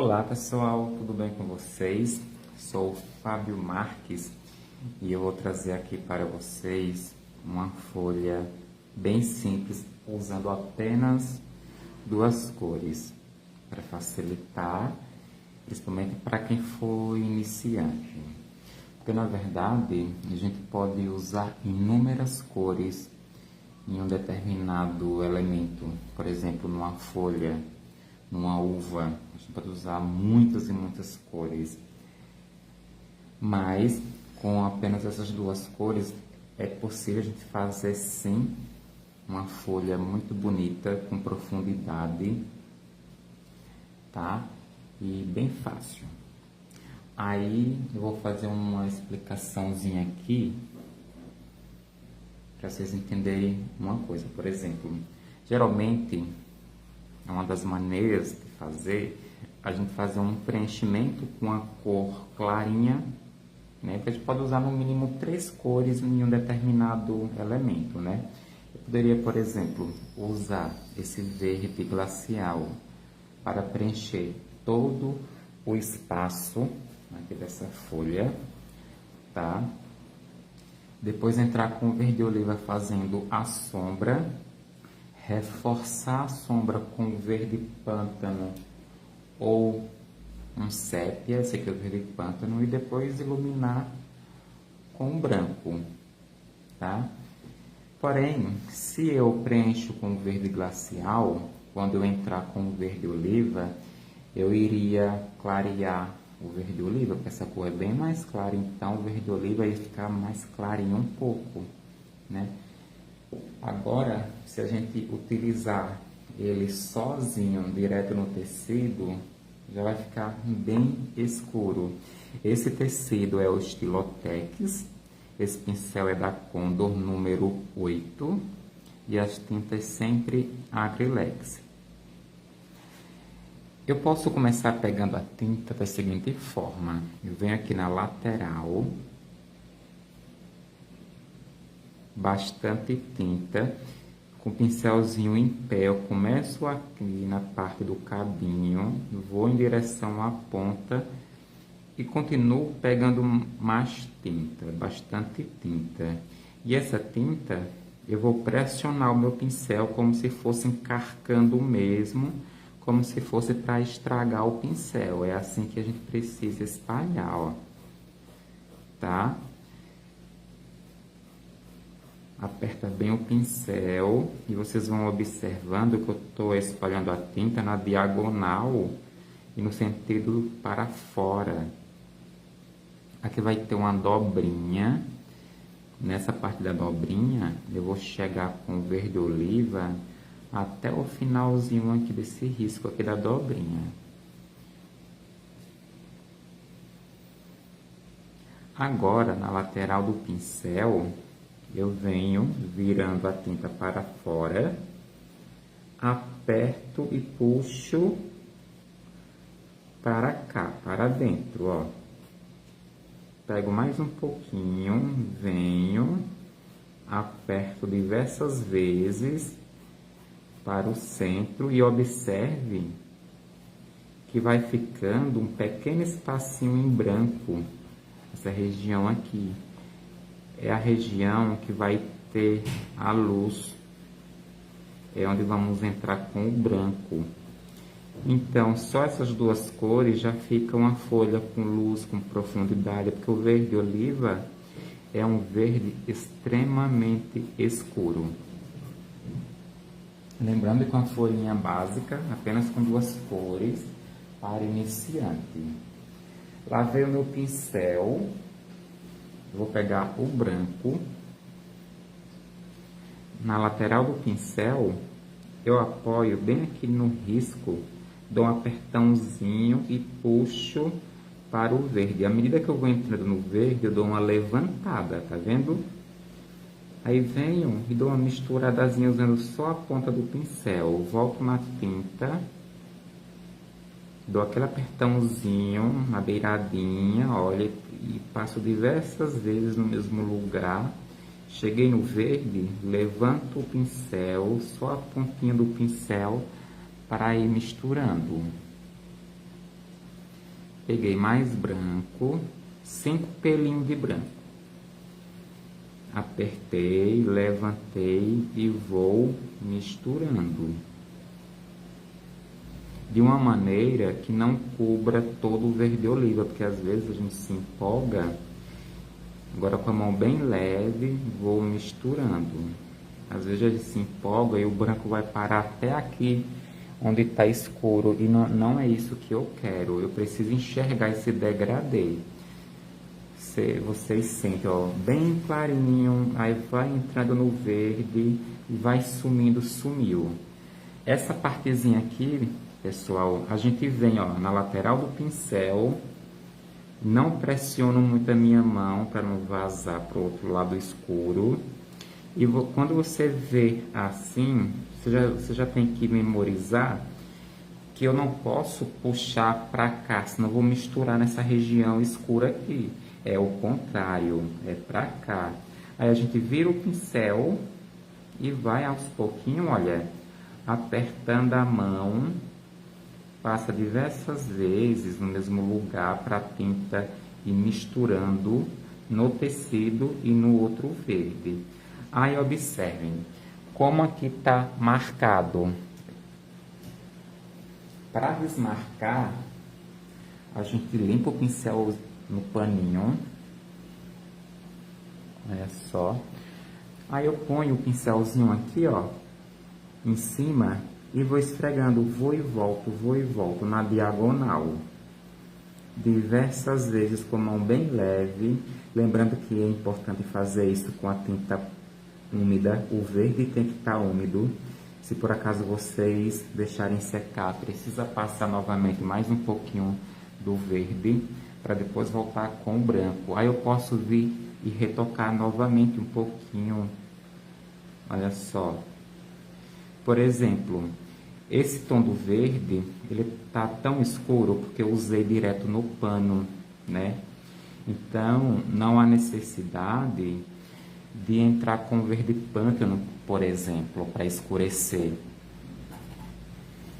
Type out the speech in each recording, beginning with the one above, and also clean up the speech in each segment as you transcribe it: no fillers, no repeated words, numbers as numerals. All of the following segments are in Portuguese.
Olá pessoal, tudo bem com vocês? Sou o Fábio Marques e eu vou trazer aqui para vocês uma folha bem simples, usando apenas duas cores, para facilitar, principalmente para quem for iniciante. Porque na verdade a gente pode usar inúmeras cores em um determinado elemento, por exemplo, numa folha, numa uva, a gente pode usar muitas e muitas cores, mas com apenas essas duas cores é possível a gente fazer sim uma folha muito bonita, com profundidade, tá? E bem fácil. Aí eu vou fazer uma explicaçãozinha aqui para vocês entenderem uma coisa. Por exemplo, geralmente uma das maneiras de fazer, a gente fazer um preenchimento com a cor clarinha, né? Porque a gente pode usar no mínimo 3 cores em um determinado elemento, né? Eu poderia, por exemplo, usar esse verde glacial para preencher todo o espaço aqui dessa folha, tá? Depois entrar com o verde oliva fazendo a sombra, reforçar a sombra com verde pântano ou um sépia, esse aqui é o verde pântano, e depois iluminar com branco, tá? Porém, se eu preencho com verde glacial, quando eu entrar com o verde oliva, eu iria clarear o verde oliva, porque essa cor é bem mais clara, então o verde oliva ia ficar mais clarinho um pouco, né? Agora, se a gente utilizar ele sozinho, direto no tecido, já vai ficar bem escuro. Esse tecido é o Estilotex, esse pincel é da Condor número 8 e as tintas sempre Acrylex. Eu posso começar pegando a tinta da seguinte forma: eu venho aqui na lateral, bastante tinta, com o pincelzinho em pé, eu começo aqui na parte do cabinho, vou em direção à ponta e continuo pegando mais tinta, bastante tinta. E essa tinta eu vou pressionar o meu pincel como se fosse encarcando mesmo, como se fosse para estragar o pincel. É assim que a gente precisa espalhar, ó, tá? Aperta bem o pincel e vocês vão observando que eu estou espalhando a tinta na diagonal e no sentido para fora. Aqui vai ter uma dobrinha. Nessa parte da dobrinha, eu vou chegar com verde oliva até o finalzinho aqui desse risco aqui da dobrinha. Agora, na lateral do pincel, eu venho virando a tinta para fora, aperto e puxo para cá, para dentro, ó. Pego mais um pouquinho, venho, aperto diversas vezes para o centro e observe que vai ficando um pequeno espacinho em branco, essa região aqui. É a região que vai ter a luz, é onde vamos entrar com o branco. Então, só essas duas cores já fica uma folha com luz, com profundidade, porque o verde oliva é um verde extremamente escuro. Lembrando que uma folhinha básica, apenas com duas cores, para iniciante. Lavei o meu pincel. Vou pegar o branco, na lateral do pincel, eu apoio bem aqui no risco, dou um apertãozinho e puxo para o verde. À medida que eu vou entrando no verde, eu dou uma levantada, tá vendo? Aí venho e dou uma misturadazinha usando só a ponta do pincel, volto na tinta, dou aquele apertãozinho na beiradinha, olha, e passo diversas vezes no mesmo lugar. Cheguei no verde, levanto o pincel, só a pontinha do pincel para ir misturando. peguei mais branco, 5 pelinhos de branco. Apertei, levantei e vou misturando. De uma maneira que não cubra todo o verde oliva, porque às vezes a gente se empolga. Agora com a mão bem leve, vou misturando. Às vezes a gente se empolga e o branco vai parar até aqui, onde está escuro. E não é isso que eu quero. Eu preciso enxergar esse degradê. Vocês sentem, ó, bem clarinho, aí vai entrando no verde e vai sumindo, sumiu. Essa partezinha aqui, pessoal, a gente vem, ó, na lateral do pincel, não pressiono muito a minha mão para não vazar para o outro lado escuro. E quando você vê assim, você já tem que memorizar que eu não posso puxar para cá, senão eu vou misturar nessa região escura aqui. É o contrário, é para cá. Aí a gente vira o pincel e vai aos pouquinhos, olha, apertando a mão, passa diversas vezes no mesmo lugar para a tinta ir misturando no tecido e no outro verde. Aí observem como aqui está marcado. Para desmarcar, a gente limpa o pincel no paninho, olha só. Aí eu ponho o pincelzinho aqui, ó, em cima e vou esfregando, vou e volto na diagonal, diversas vezes com a mão bem leve. Lembrando que é importante fazer isso com a tinta úmida, o verde tem que estar úmido. Se por acaso vocês deixarem secar, precisa passar novamente mais um pouquinho do verde para depois voltar com o branco. Aí eu posso vir e retocar novamente um pouquinho. Olha só. Por exemplo, esse tom do verde, ele tá tão escuro porque eu usei direto no pano, né? Então, não há necessidade de entrar com verde pântano, por exemplo, para escurecer.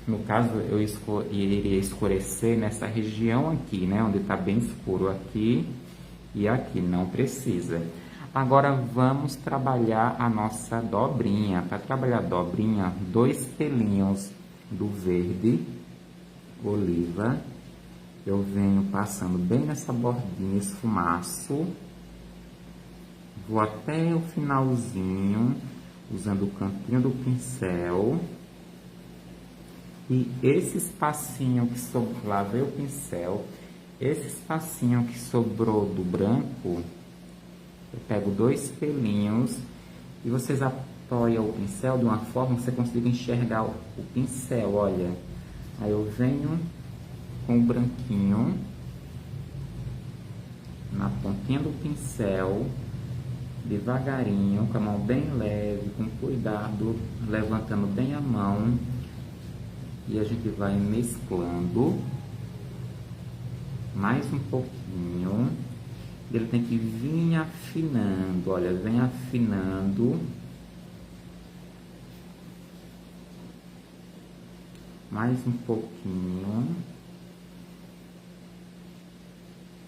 No caso, eu iria escurecer nessa região aqui, né? Onde está bem escuro aqui e aqui, não precisa. Agora, vamos trabalhar a nossa dobrinha. Para trabalhar a dobrinha, 2 pelinhos do verde oliva. Eu venho passando bem nessa bordinha, esfumaço. Vou até o finalzinho, usando o cantinho do pincel. E esse espacinho que sobrou, lavei o pincel, esse espacinho que sobrou do branco, eu pego 2 pelinhos e vocês apoiam o pincel de uma forma que você consiga enxergar o pincel, olha. Aí eu venho com o branquinho na pontinha do pincel, devagarinho, com a mão bem leve, com cuidado, levantando bem a mão. E a gente vai mesclando mais um pouquinho. Ele tem que vir afinando, olha, vem afinando. Mais um pouquinho.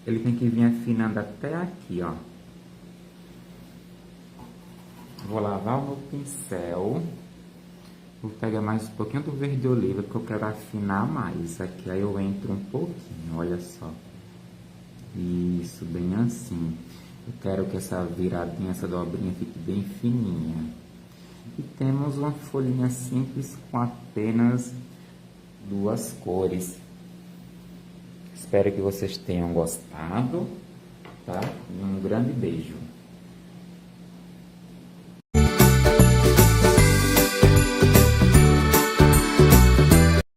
Ele tem que vir afinando até aqui, ó. Vou lavar o meu pincel. Vou pegar mais um pouquinho do verde oliva, porque eu quero afinar mais. Aqui, aí eu entro um pouquinho, olha só. Isso, bem assim. Eu quero que essa viradinha, essa dobrinha fique bem fininha. E temos uma folhinha simples com apenas 2 cores. Espero que vocês tenham gostado, tá? E um grande beijo.